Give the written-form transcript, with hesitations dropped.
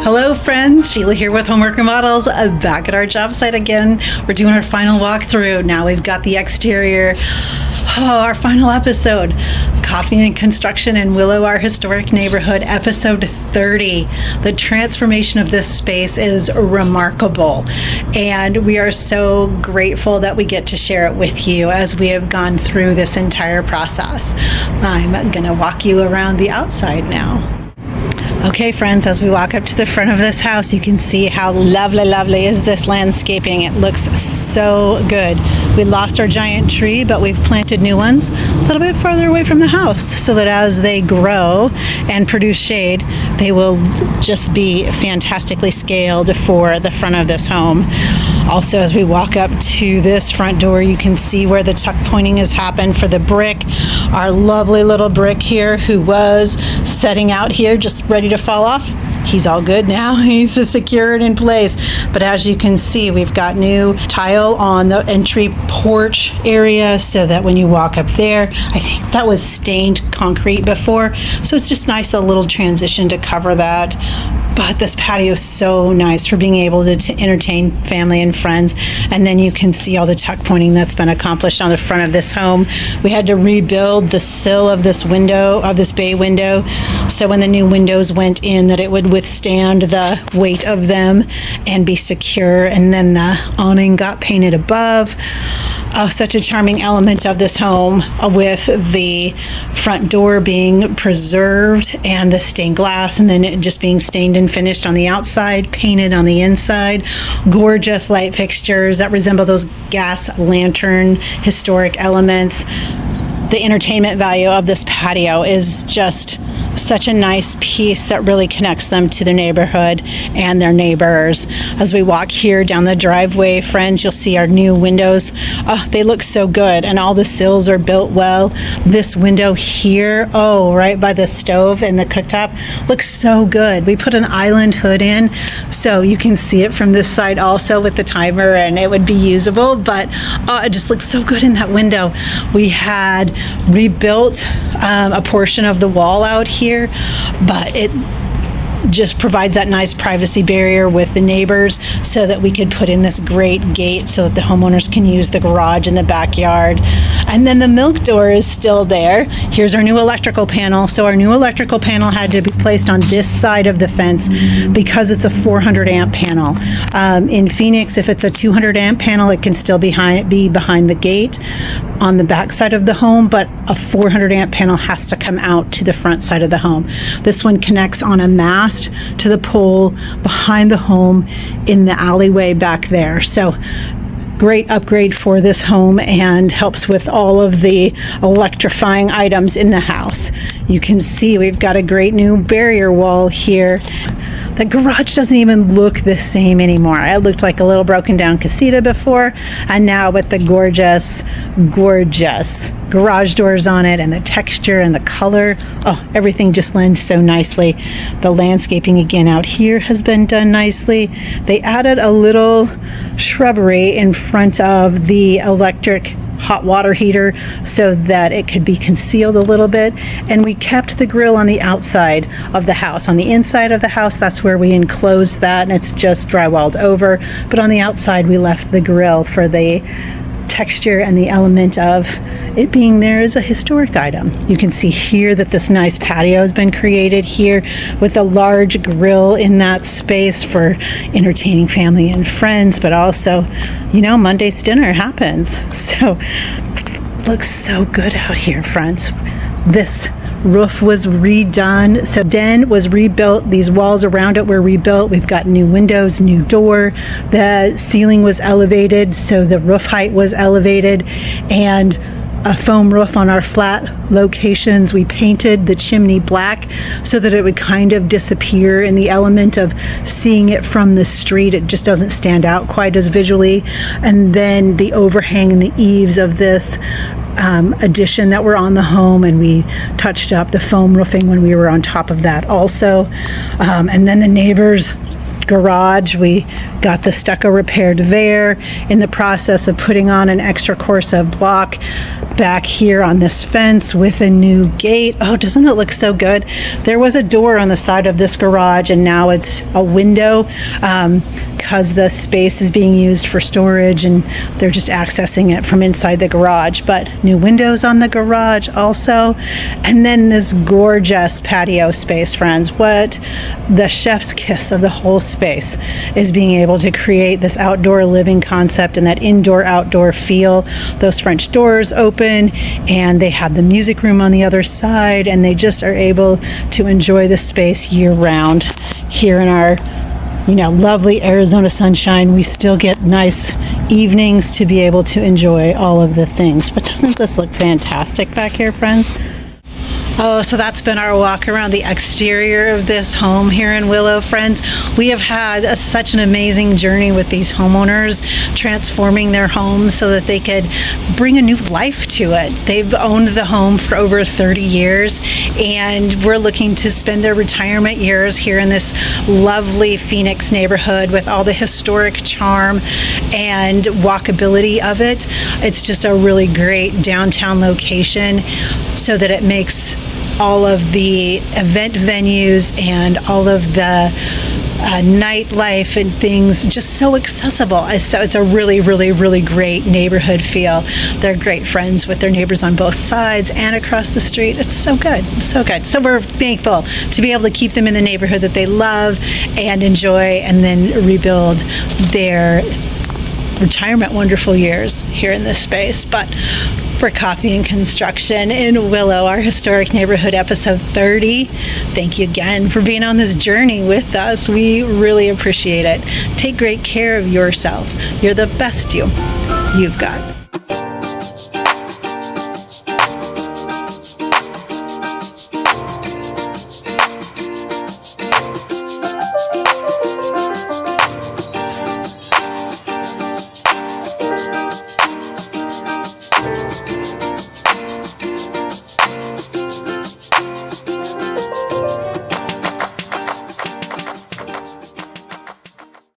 Hello friends, Sheila here with Homework Remodels, back at our job site again. We're doing our final walkthrough. Now we've got the exterior. Our final episode, Coffee and Construction in Willo, our historic neighborhood, episode 30. The transformation of this space is remarkable, and we are so grateful that we get to share it with you as we have gone through this entire process. I'm gonna walk you around the outside now. Okay friends, as we walk up to the front of this house, you can see how lovely is this landscaping. It looks so good. We lost our giant tree, but we've planted new ones a little bit farther away from the house so that as they grow and produce shade, they will just be fantastically scaled for the front of this home. Also, as we walk up to this front door, you can see where the tuck pointing has happened for the brick. Our lovely little brick here who was setting out here just ready to fall off. He's all good now. He's secured in place. But as you can see, we've got new tile on the entry porch area so that when you walk up there, I think that was stained concrete before. So it's just nice, a little transition to cover that. But this patio is so nice for being able to entertain family and friends. And then you can see all the tuck pointing that's been accomplished on the front of this home. We had to rebuild the sill of this window, of this bay window, so when the new windows went in that it would withstand the weight of them and be secure. And then the awning got painted above. Such a charming element of this home, with the front door being preserved and the stained glass, and then it just being stained and finished on the outside, painted on the inside. Gorgeous light fixtures that resemble those gas lantern historic elements. The entertainment value of this patio is just such a nice piece that really connects them to their neighborhood and their neighbors. As we walk here down the driveway, friends, you'll see our new windows. They look so good, and all the sills are built well. This window here, right by the stove and the cooktop, looks so good. We put an island hood in so you can see it from this side also with the timer, and it would be usable, but it just looks so good in that window. We had rebuilt a portion of the wall out here, but it just provides that nice privacy barrier with the neighbors so that we could put in this great gate so that the homeowners can use the garage in the backyard. And then the milk door is still there. Here's our new electrical panel. So our new electrical panel had to be placed on this side of the fence because it's a 400 amp panel. In Phoenix, if it's a 200 amp panel, it can still be behind the gate on the back side of the home, but a 400 amp panel has to come out to the front side of the home. This one connects on a mast to the pole behind the home in the alleyway back there. So great upgrade for this home and helps with all of the electrifying items in the house. You can see we've got a great new barrier wall here. The garage doesn't even look the same anymore. It looked like a little broken down casita before, and now with the gorgeous garage doors on it and the texture and the color, everything just lends so nicely. The landscaping again out here has been done nicely. They added a little shrubbery in front of the electric hot water heater so that it could be concealed a little bit, and we kept the grill on the outside of the house. On the inside of the house, that's where we enclosed that, and it's just drywalled over, but on the outside we left the grill for the texture and the element of it being there as a historic item. You can see here that this nice patio has been created here with a large grill in that space for entertaining family and friends, but also, Monday's dinner happens. So looks so good out here, friends. This roof was redone. So den was rebuilt. These walls around it were rebuilt. We've got new windows, new door. The ceiling was elevated, so the roof height was elevated, and a foam roof on our flat locations. We painted the chimney black so that it would kind of disappear in the element of seeing it from the street. It just doesn't stand out quite as visually. And then the overhang and the eaves of this addition that were on the home, and we touched up the foam roofing when we were on top of that also. And then the neighbors garage. We got the stucco repaired there, in the process of putting on an extra course of block back here on this fence with a new gate. Oh, doesn't it look so good? There was a door on the side of this garage, and now it's a window because the space is being used for storage and they're just accessing it from inside the garage. But new windows on the garage also. And then this gorgeous patio space, friends. What the chef's kiss of the whole space is being able to create this outdoor living concept and that indoor-outdoor feel. Those French doors open, and they have the music room on the other side, and they just are able to enjoy the space year-round. Here in our lovely Arizona sunshine, we still get nice evenings to be able to enjoy all of the things. But doesn't this look fantastic back here, friends? Oh, so that's been our walk around the exterior of this home here in Willo, friends. We have had such an amazing journey with these homeowners, transforming their homes so that they could bring a new life to it. They've owned the home for over 30 years, and we're looking to spend their retirement years here in this lovely Phoenix neighborhood with all the historic charm and walkability of it. It's just a really great downtown location so that it makes all of the event venues and all of the nightlife and things just so accessible. So it's a really, really, really great neighborhood feel. They're great friends with their neighbors on both sides and across the street. It's so good, so good. So we're thankful to be able to keep them in the neighborhood that they love and enjoy, and then rebuild their retirement wonderful years here in this space. But for Coffee and Construction in Willo, our historic neighborhood episode 30. Thank you again for being on this journey with us. We really appreciate it. Take great care of yourself. You're the best you've got.